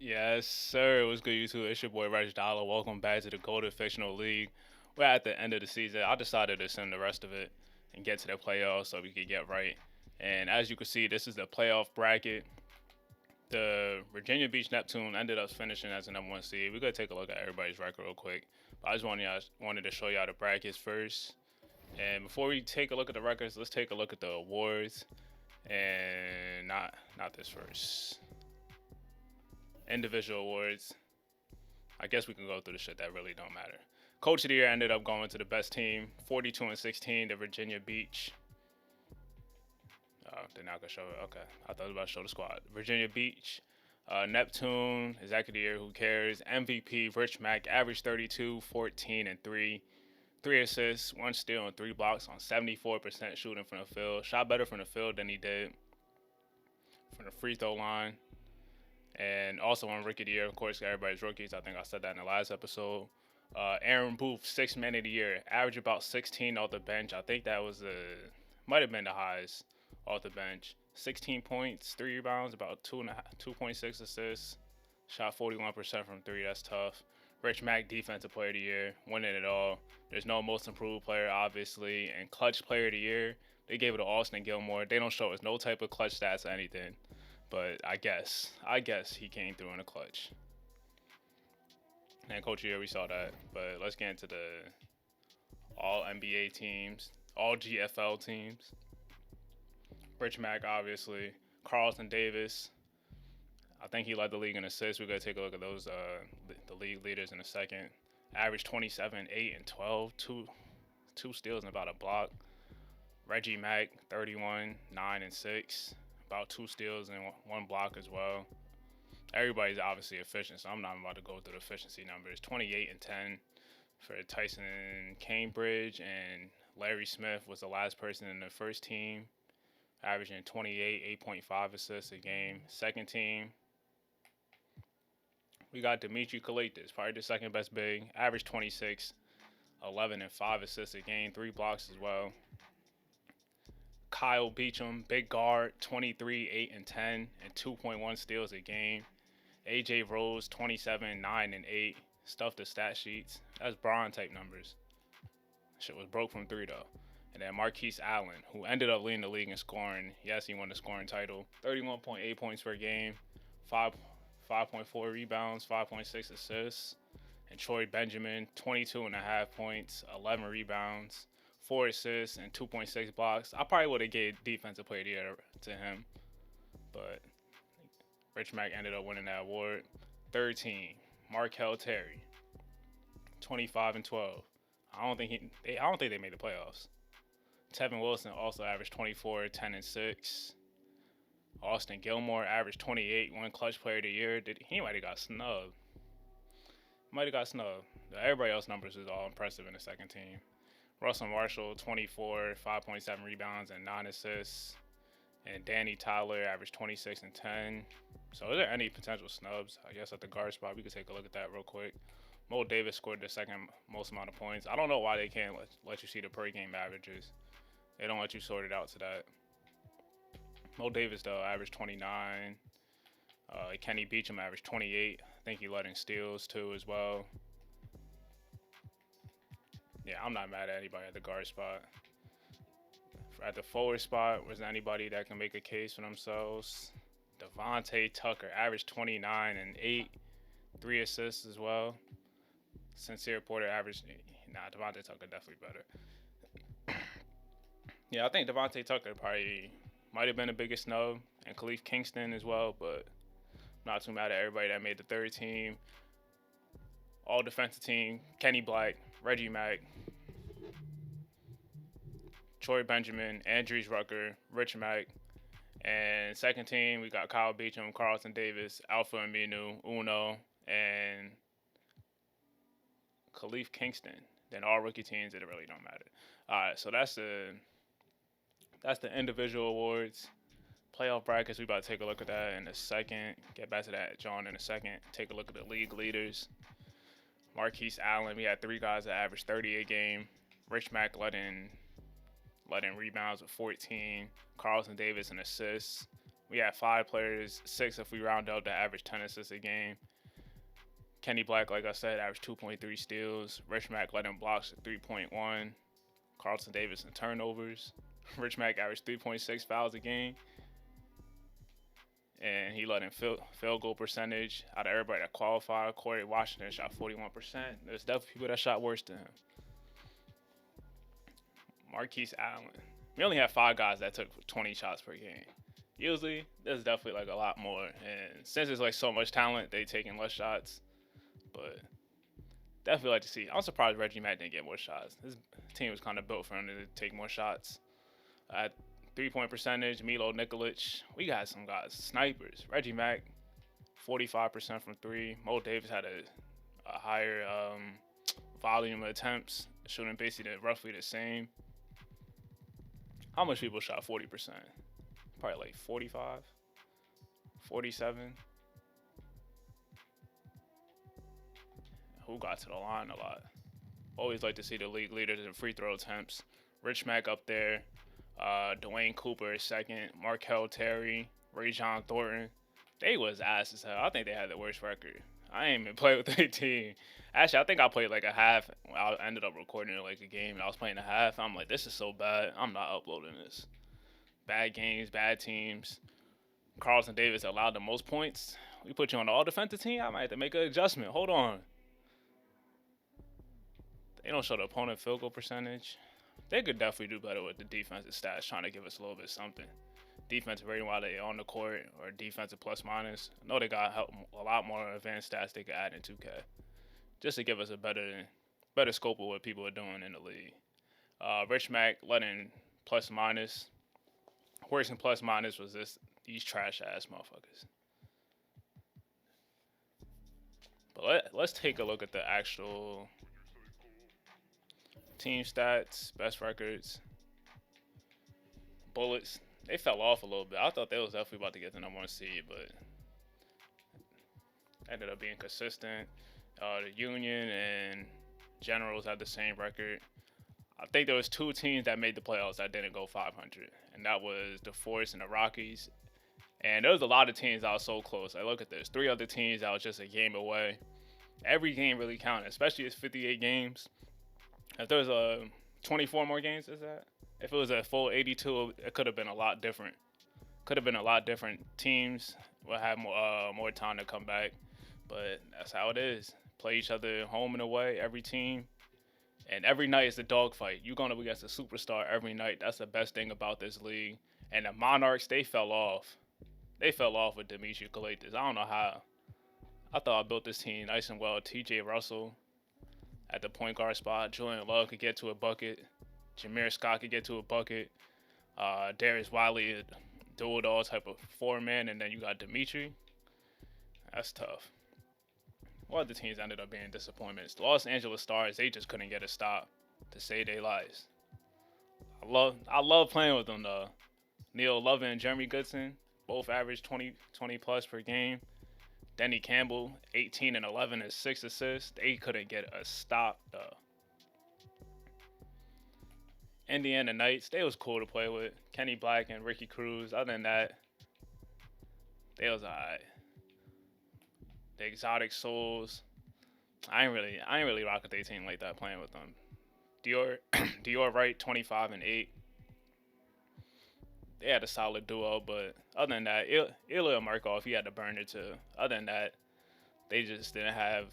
Yes, sir. What's good, YouTube? It's your boy Reg Dollar. Welcome back to the GOATED Fictional League. We're at the end of the season. I decided to send the rest of it and get to the playoffs so we could get right. And as you can see, this is the playoff bracket. The Virginia Beach Neptune ended up finishing as the number one seed. We're gonna take a look at everybody's record real quick. But I just wanted to show y'all the brackets first. And before we take a look at the records, let's take a look at the awards. And not this first. Individual awards. I guess we can go through the shit that really don't matter. Coach of the year ended up going to the best team, 42 and 16, the Virginia Beach. Oh, they're not gonna show it. Okay, I thought it was about to show the squad. Virginia Beach, Neptune, executive of the year. Who cares? MVP Rich Mack, average 32, 14 and 3 assists, 1 steal, and 3 blocks on 74% shooting from the field. Shot better from the field than he did from the free throw line. And also on Rookie of the Year, of course, everybody's rookies. I think I said that in the last episode. Aaron Booth, 6 man of the year, average about 16 off the bench. I think that was might have been the highest off the bench. 16 points, 3 rebounds, about 2.6 assists. Shot 41% from three. That's tough. Rich Mack, defensive player of the year, winning it all. There's no most improved player, obviously, and clutch player of the year. They gave it to Austin Gilmore. They don't show us no type of clutch stats or anything. But I guess he came through in a clutch. And Coach of the Year, we saw that. But let's get into the all NBA teams, all GFL teams. Rich Mack, obviously. Carlton Davis. I think he led the league in assists. We're going to take a look at those, the league leaders in a second. Average 27, 8, and 12. Two steals and about a block. Reggie Mack, 31, 9, and 6. About 2 steals and 1 block as well. Everybody's obviously efficient, so I'm not about to go through the efficiency numbers. 28 and 10 for Tyson Cambridge, and Larry Smith was the last person in the first team, averaging 28, 8.5 assists a game. Second team, we got Dimitri Kalaitis, probably the second best big, average 26, 11 and 5 assists a game, 3 blocks as well. Kyle Beacham, big guard, 23, 8 and 10, and 2.1 steals a game. AJ Rose, 27, 9 and 8. Stuff the stat sheets. That's Braun type numbers. Shit was broke from three though. And then Marquise Allen, who ended up leading the league in scoring. Yes, he won the scoring title. 31.8 points per game, 5.4 rebounds, 5.6 assists. And Troy Benjamin, 22.5 points, 11 rebounds, 4 assists, and 2.6 blocks. I probably would have gave defensive player of the year to him, but Rich Mack ended up winning that award. Third team, Markel Terry, 25 and 12. I don't think they made the playoffs. Tevin Wilson also averaged 24, 10 and 6. Austin Gilmore averaged 28, one clutch player of the year. He might have got snubbed. Everybody else's numbers is all impressive in the second team. Russell Marshall, 24, 5.7 rebounds and 9 assists. And Danny Tyler averaged 26 and 10. So, is there any potential snubs? I guess at the guard spot, we could take a look at that real quick. Mo Davis scored the second most amount of points. I don't know why they can't let you see the per game averages. They don't let you sort it out to that. Mo Davis, though, averaged 29. Kenny Beecham averaged 28. I think he led in steals, too, as well. Yeah, I'm not mad at anybody at the guard spot. At the forward spot, was anybody that can make a case for themselves? Devontae Tucker averaged 29 and 8, 3 assists as well. Sincere Porter averaged, Devontae Tucker definitely better. Yeah, I think Devontae Tucker probably might have been the biggest snub, and Khalif Kingston as well, but not too mad at everybody that made the third team. All defensive team, Kenny Black, Reggie Mack, Troy Benjamin, Andries Rucker, Rich Mack. And second team, we got Kyle Beacham, Carlton Davis, Alpha Aminu, Uno, and Khalif Kingston. Then all rookie teams, it really don't matter. All right, so that's the individual awards. Playoff brackets, we about to take a look at that in a second. Get back to that, John, in a second. Take a look at the league leaders. Marquise Allen, we had 3 guys that averaged 30 a game. Rich Mack led in rebounds with 14. Carlton Davis in assists We had 5 players, 6 if we round up to average 10 assists a game. Kenny Black, like I said, averaged 2.3 steals. Rich Mack led in blocks at 3.1. Carlton Davis in turnovers. Rich Mack averaged 3.6 fouls a game. And he led in field goal percentage. Out of everybody that qualified, Corey Washington shot 41%. There's definitely people that shot worse than him. Marquise Allen. We only have 5 guys that took 20 shots per game. Usually, there's definitely like a lot more. And since there's like so much talent, they taking less shots. But definitely like to see. I'm surprised Reggie Mack didn't get more shots. His team was kind of built for him to take more shots. At 3-point percentage, Milo Nikolic. We got some guys, snipers. Reggie Mack, 45% from 3. Mo Davis had a higher volume of attempts, shooting basically roughly the same. How much people shot 40%? Probably like 45, 47. Who got to the line a lot? Always like to see the league leaders in free throw attempts. Rich Mack up there. Dwayne Cooper is second. Markel Terry. Rajon Thornton. They was ass as hell. I think they had the worst record. I ain't even played with their team. Actually, I think I played like a half. I ended up recording like a game, and I was playing a half. I'm like, this is so bad. I'm not uploading this. Bad games, bad teams. Carlton Davis allowed the most points. We put you on the all-defensive team? I might have to make an adjustment. Hold on. They don't show the opponent field goal percentage. They could definitely do better with the defensive stats, trying to give us a little bit something. Defensive rating while they're on the court, or defensive plus minus. I know they got a lot more advanced stats they could add in 2K, just to give us a better scope of what people are doing in the league. Rich Mack led in plus minus. Worse than plus minus was these trash ass motherfuckers. But let's take a look at the actual team stats, best records, bullets. They fell off a little bit. I thought they was definitely about to get the number 1 seed, but ended up being consistent. The Union and Generals had the same record. I think there was 2 teams that made the playoffs that didn't go 500, and that was the Force and the Rockies. And there was a lot of teams that was so close. Like, look at this. 3 other teams that was just a game away. Every game really counted, especially it's 58 games. If there was a 24 more games, is that? If it was a full 82, it could have been a lot different. Could have been a lot different. Teams will have more time to come back, but that's how it is. Play each other home and away, every team. And every night is a dogfight. You're going to be against a superstar every night. That's the best thing about this league. And the Monarchs, they fell off. They fell off with Demetri Kalaitis. I don't know how. I thought I built this team nice and well. TJ Russell at the point guard spot. Julian Love could get to a bucket. Jameer Scott could get to a bucket. Darius Wiley, do it all type of 4-man. And then you got Demetri. That's tough. What other teams ended up being disappointments? The Los Angeles Stars, they just couldn't get a stop to save their lives. I love playing with them though. Neil Love and Jeremy Goodson both averaged 20 plus per game. Denny Campbell, 18 and 11 and 6 assists. They couldn't get a stop though. Indiana Knights, they was cool to play with. Kenny Black and Ricky Cruz. Other than that, they was alright. The Exotic Souls. I ain't really rock with their team like that playing with them. Dior Wright, 25 and 8. They had a solid duo, but other than that, Ilya Markov, he had to burn it too. Other than that, they just didn't have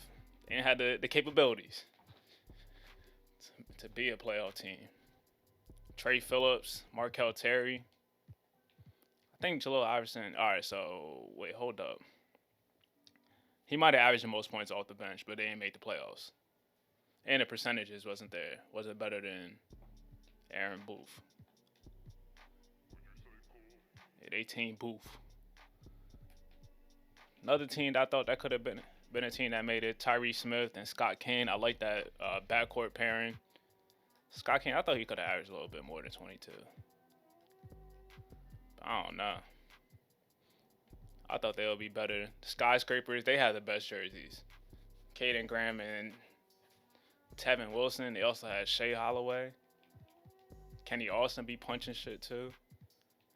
the capabilities to be a playoff team. Trey Phillips, Markel Terry. I think Jalil Iverson. All right, so wait, hold up. He might have averaged the most points off the bench, but they didn't make the playoffs. And the percentages wasn't there. Wasn't better than Aaron Booth. 18 Booth. Another team that I thought that could have been a team that made it, Tyrese Smith and Scott Kane. I like that backcourt pairing. Scott Kane, I thought he could have averaged a little bit more than 22. But I don't know. I thought they would be better. The Skyscrapers, they had the best jerseys. Caden Graham and Tevin Wilson. They also had Shea Holloway. Kenny Austin be punching shit too.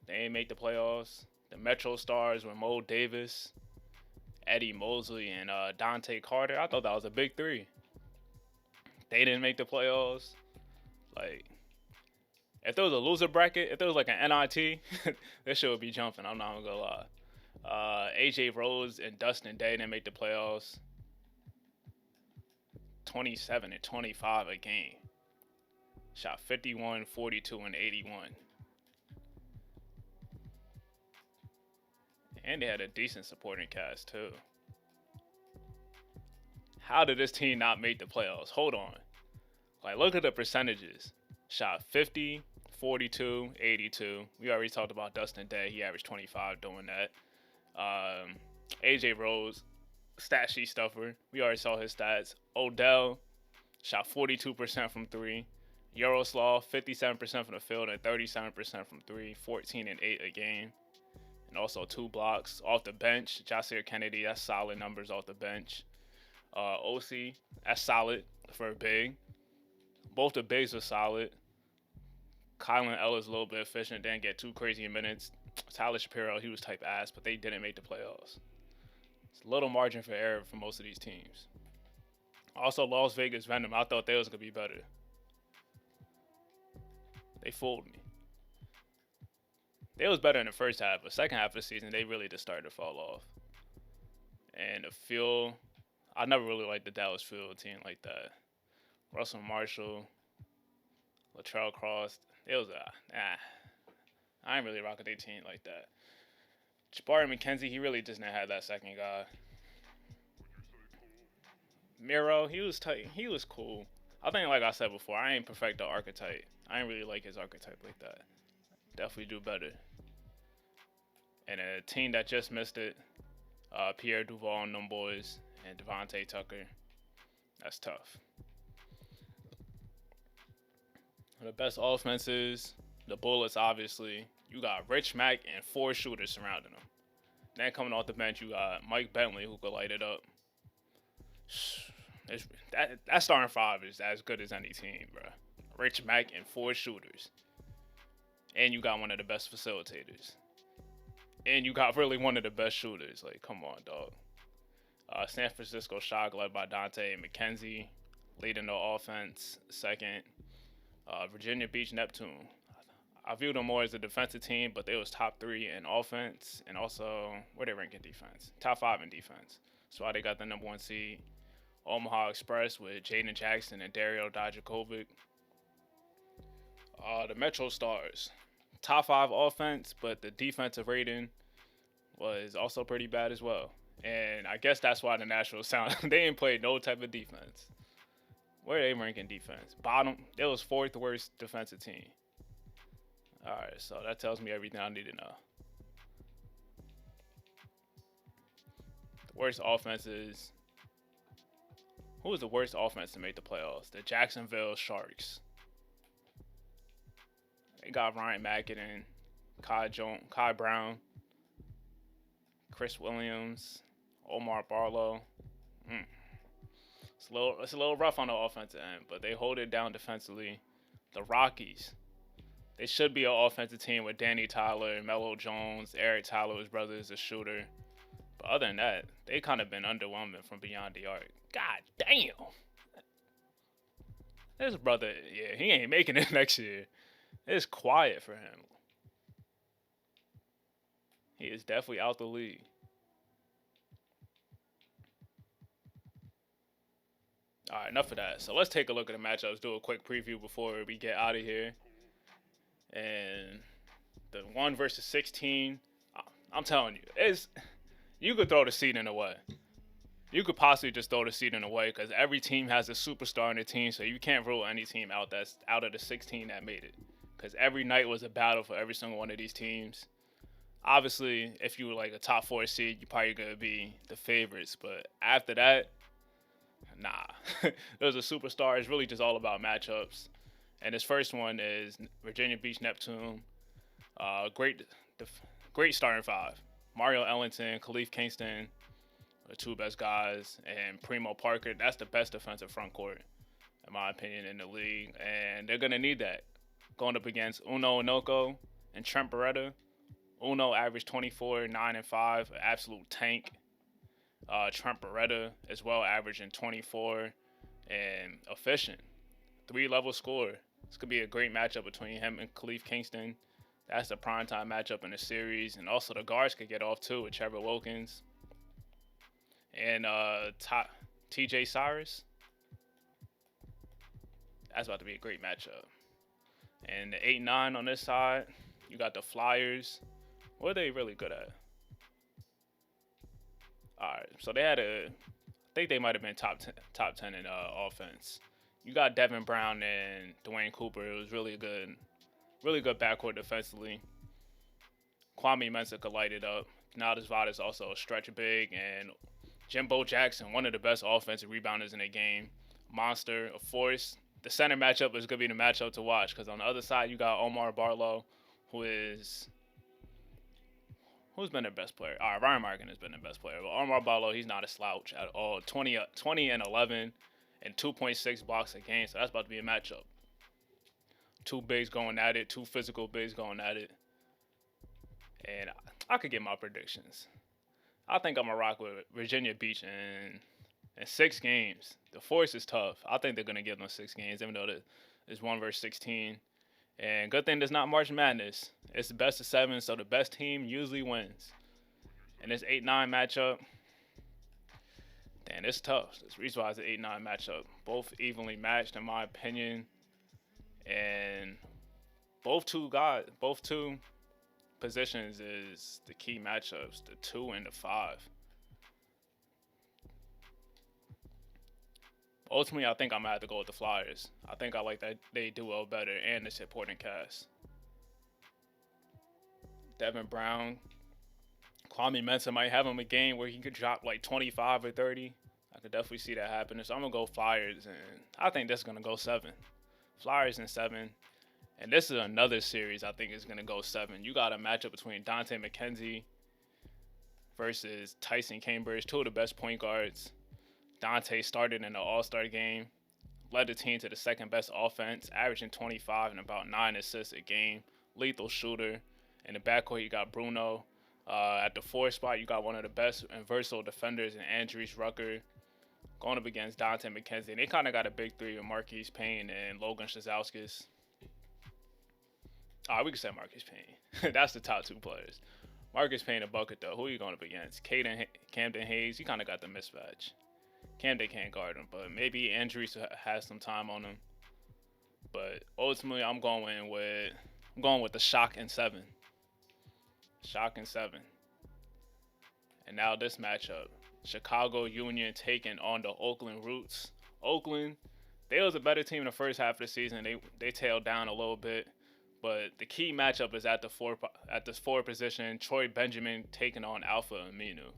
They ain't make the playoffs. The Metro Stars were Mo Davis, Eddie Mosley, and Dante Carter. I thought that was a big three. They didn't make the playoffs. Like, if there was a loser bracket, if there was like an NIT, this shit would be jumping. I'm not gonna lie. AJ Rose and Dustin Day didn't make the playoffs. 27 and 25 a game. Shot 51, 42, and 81. And they had a decent supporting cast too. How did this team not make the playoffs? Hold on. Like, look at the percentages. Shot 50, 42, 82. We already talked about Dustin Day. He averaged 25 doing that. AJ Rose, stat sheet stuffer. We already saw his stats. Odell shot 42% from three. Yaroslav, 57% from the field and 37% from three. 14 and 8 a game. And also 2 blocks off the bench. Jasir Kennedy, that's solid numbers off the bench. OC, that's solid for a big. Both the bigs were solid. Kylan Ellis a little bit efficient, didn't get too crazy in minutes. Tyler Shapiro, he was type ass, but they didn't make the playoffs. It's a little margin for error for most of these teams. Also, Las Vegas Venom, I thought they was going to be better. They fooled me. They was better in the first half, but second half of the season, they really just started to fall off. And the field, I never really liked the Dallas field team like that. Russell Marshall, Latrell Cross, it was I ain't really rocking their team like that. Jabari McKenzie, he really just didn't have that second guy. Miro, he was tight. He was cool. I think, like I said before, I ain't perfect the archetype. I ain't really like his archetype like that. Definitely do better. And a team that just missed it, Pierre Duval and them boys, and Devontae Tucker. That's tough. The best offenses, the Bullets, obviously. You got Rich Mack and 4 shooters surrounding them. Then coming off the bench, you got Mike Bentley, who could light it up. That starting 5 is as good as any team, bro. Rich Mack and 4 shooters. And you got one of the best facilitators. And you got really one of the best shooters. Like, come on, dog. San Francisco Shock led by Dante and McKenzie, leading the offense second. Virginia Beach Neptune. I view them more as a defensive team, but they was top 3 in offense, and also, where they rank in defense? Top 5 in defense. That's why they got the number 1 seed. Omaha Express with Jaden Jackson and Dario Dijakovic. The Metro Stars. Top 5 offense, but the defensive rating was also pretty bad as well. And I guess that's why the Nationals sound. They ain't played no type of defense. Where they rank in defense? Bottom. It was 4th worst defensive team. Alright, so that tells me everything I need to know. The worst offenses. Who was the worst offense to make the playoffs? The Jacksonville Sharks. They got Ryan Mackinnon, Kai Brown, Chris Williams, Omar Barlow. It's a little rough on the offensive end, but they hold it down defensively. The Rockies. They should be an offensive team with Danny Tyler, Melo Jones, Eric Tyler, his brother is a shooter. But other than that, they kind of been underwhelming from beyond the arc. God damn. This brother, yeah, he ain't making it next year. It's quiet for him. He is definitely out the league. All right, enough of that. So let's take a look at the matchups, do a quick preview before we get out of here. And the 1 versus 16, I'm telling you, you could throw the seeding away. You could possibly just throw the seeding away because every team has a superstar in the team, so you can't rule any team out that's out of the 16 that made it. Because every night was a battle for every single one of these teams. Obviously, if you were like a top 4 seed, you're probably going to be the favorites. But after that, nah. There's a superstar. It's really just all about matchups. And this first one is Virginia Beach Neptune. Great starting 5. Mario Ellington, Khalif Kingston, the 2 best guys, and Primo Parker. That's the best defensive front court, in my opinion, in the league. And they're going to need that. Going up against Uno Onoko and Trent Beretta. Uno averaged 24, 9 and 5, an absolute tank. Trent Beretta as well, averaging 24 and efficient. 3-level scorer. This could be a great matchup between him and Khalif Kingston. That's the primetime matchup in the series. And also the guards could get off too with Trevor Wilkins and TJ Cyrus. That's about to be a great matchup. And the 8-9 on this side, you got the Flyers. What are they really good at? All right, so I think they might have been top 10 in offense. You got Devin Brown and Dwayne Cooper. It was really good backcourt defensively. Kwame Mensah could light it up. Naldis Vada also a stretch big, and Jimbo Jackson, one of the best offensive rebounders in the game. Monster, a force. The center matchup is going to be the matchup to watch because on the other side, you got Omar Barlow, who's been their best player? All right, Ryan Markin has been their best player. But Omar Barlow, he's not a slouch at all. 20 and 11 and 2.6 blocks a game, so that's about to be a matchup. Two bigs going at it, two physical bigs going at it. And I could get my predictions. I think I'm going to rock with Virginia Beach in 6 games. The Force is tough. I think they're going to give them 6 games, even though it's 1 versus 16. And good thing there's not March Madness. It's the best of 7, so the best team usually wins. And this 8-9 matchup, damn, it's tough. That's the reason why it's an 8-9 matchup. Both evenly matched, in my opinion. And both two positions is the key matchups, the 2 and the 5. Ultimately, I think I'm going to have to go with the Flyers. I think I like that they do well better and the supporting cast. Devin Brown. Kwame Mensah might have him a game where he could drop like 25 or 30. I could definitely see that happening. So I'm going to go Flyers, and I think that's going to go 7. Flyers in 7. And this is another series I think is going to go 7. You got a matchup between Dante McKenzie versus Tyson Cambridge, 2 of the best point guards. Dante started in the All-Star game, led the team to the second best offense, averaging 25 and about 9 assists a game. Lethal shooter. In the backcourt, you got Bruno. At the 4 spot, you got one of the best and versatile defenders in Andries Rucker going up against Dante McKenzie. And they kind of got a big 3 with Marquise Payne and Logan Shazauskas. We can say Marcus Payne. That's the top 2 players. Marcus Payne and bucket, though. Who are you going up against? Camden Hayes. You kind of got the mismatch. Camden can't guard him, but maybe Andries has some time on him. But ultimately, I'm going with the Shock in 7. Shock in 7. And now this matchup. Chicago Union taking on the Oakland Roots. Oakland, they was a better team in the first half of the season. They tailed down a little bit. But the key matchup is at the 4 position. Troy Benjamin taking on Alpha Aminu.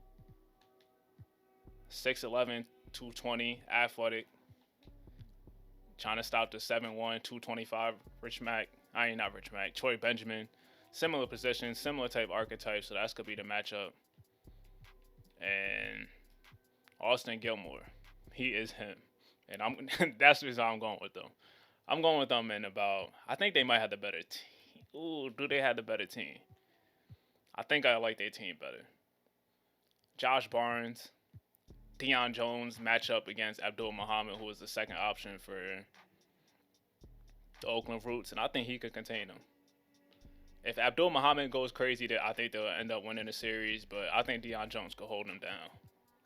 6'11", 220, athletic. Trying to stop the 7'1", 225 Troy Benjamin. Similar position, similar type archetype, so that's going to be the matchup. And Austin Gilmore, he is him. And that's the reason I'm going with them. I'm going with them in about, I think they might have the better team. Ooh, do they have the better team? I think I like their team better. Josh Barnes, Deion Jones matchup against Abdul Muhammad, who was the second option for the Oakland Roots, and I think he could contain them. If Abdul Muhammad goes crazy, I think they'll end up winning the series, but I think Deion Jones could hold them down.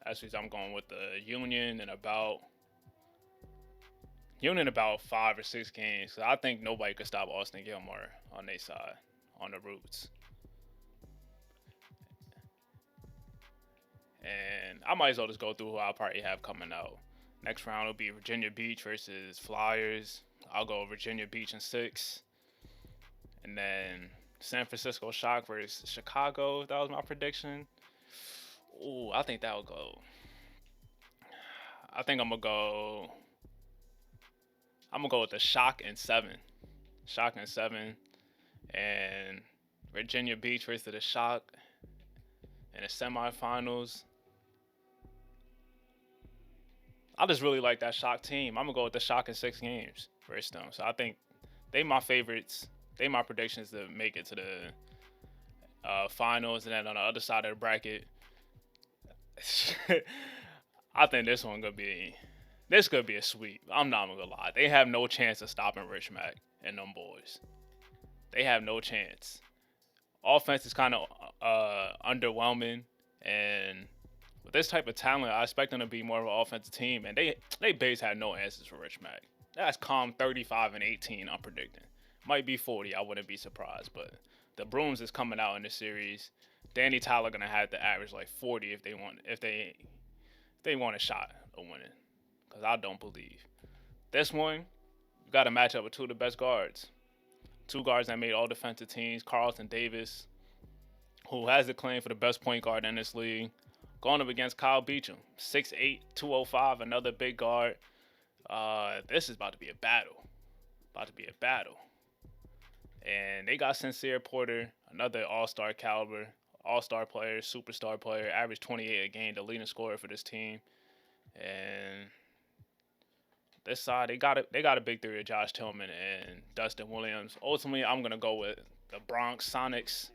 That's because I'm going with the Union in about 5 or 6 games. So I think nobody could stop Austin Gilmore on their side, on the Roots. And I might as well just go through who I'll probably have coming out. Next round will be Virginia Beach versus Flyers. I'll go Virginia Beach in 6. And then San Francisco Shock versus Chicago. That was my prediction. Ooh, I think that will go. I think I'm going to go with the Shock in 7. Shock in 7. And Virginia Beach versus the Shock in the semifinals. I just really like that Shock team. I'm going to go with the Shock in 6 games versus them. So I think they my favorites. They my predictions to make it to the finals, and then on the other side of the bracket, I think this could be a sweep. I'm not gonna lie. They have no chance of stopping Rich Mac and them boys. They have no chance. Offense is kind of underwhelming, and with this type of talent, I expect them to be more of an offensive team. And they base had no answers for Rich Mac. That's calm 35 and 18. I'm predicting. Might be 40. I wouldn't be surprised. But the brooms is coming out in this series. Danny Tyler gonna have to average like 40 if they want a shot of winning. Cause I don't believe this one. You got to match up with two of the best guards. Two guards that made all defensive teams. Carlton Davis, who has the claim for the best point guard in this league, going up against Kyle Beacham, 6'8", 205, another big guard. This is about to be a battle. And they got Sincere Porter, another all-star caliber, all-star player, superstar player, averaged 28 a game, the leading scorer for this team. And this side, they got a big three of Josh Tillman and Dustin Williams. Ultimately, I'm gonna go with the Bronx Sonics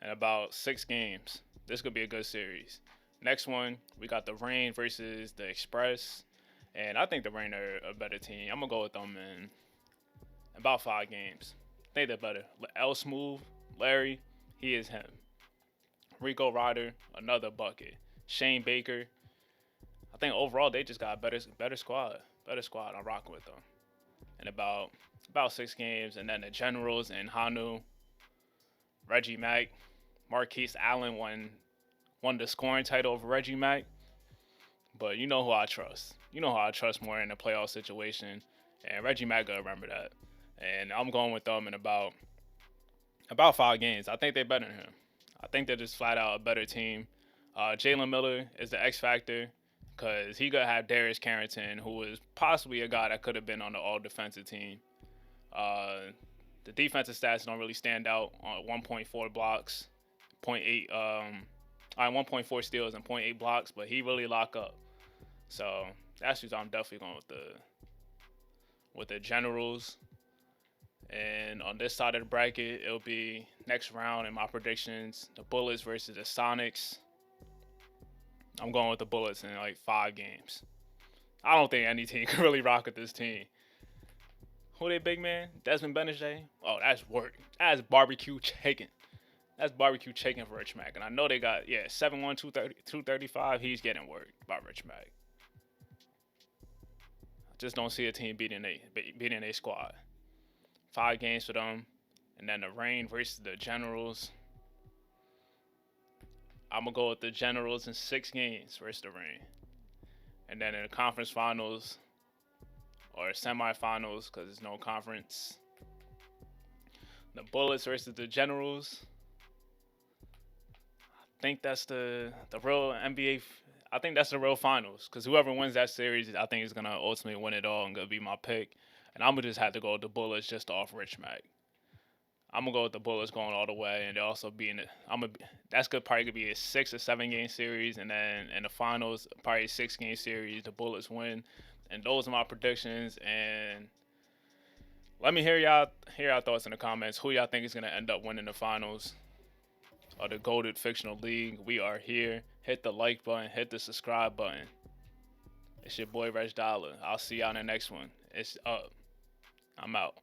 in about 6 games. This could be a good series. Next one, we got the Reign versus the Express, and I think the Reign are a better team. I'm gonna go with them in about 5 games. I think they're better. L Smooth, Larry, he is him. Rico Ryder, another bucket. Shane Baker. I think overall they just got a better squad. I'm rocking with them. In about 6 games, and then the Generals and Hanu, Reggie Mack, Marquise Allen won the scoring title over Reggie Mack. But you know who I trust. You know who I trust more in a playoff situation, and Reggie Mack gonna remember that. And I'm going with them in about 5 games. I think they're better than him. I think they're just flat out a better team. Jalen Miller is the X factor because he gonna have Darius Carrington, who was possibly a guy that could have been on the all defensive team. The defensive stats don't really stand out on 1.4 blocks, 1.4 steals and 0.8 blocks, but he really lock up. So that's who I'm definitely going with the Generals. And on this side of the bracket, it'll be next round in my predictions, the Bullets versus the Sonics. I'm going with the Bullets in like 5 games. I don't think any team can really rock with this team. Who they big man? Desmond Benajay? Oh, that's work. That's barbecue chicken. That's barbecue chicken for Rich Mack. And I know they got, 7'1", 235. He's getting worked by Rich Mack. I just don't see a team beating a squad. 5 games for them. And then the Reign versus the Generals. I'm going to go with the Generals in 6 games versus the Reign. And then in the conference finals or semifinals, because there's no conference, the Bullets versus the Generals. I think that's the real NBA. I think that's the real finals, because whoever wins that series, I think is going to ultimately win it all and going to be my pick. And I'm going to just have to go with the Bullets just off Rich Mack. I'm going to go with the Bullets going all the way, and they're also being that's probably going to be a 6 or 7 game series, and then in the finals, probably a 6 game series, the Bullets win. And those are my predictions, and let me hear y'all thoughts in the comments. Who y'all think is going to end up winning the finals of the GOATED Fictional League? We are here. Hit the like button, hit the subscribe button. It's your boy Reg Dollar. I'll see y'all in the next one. It's up. I'm out.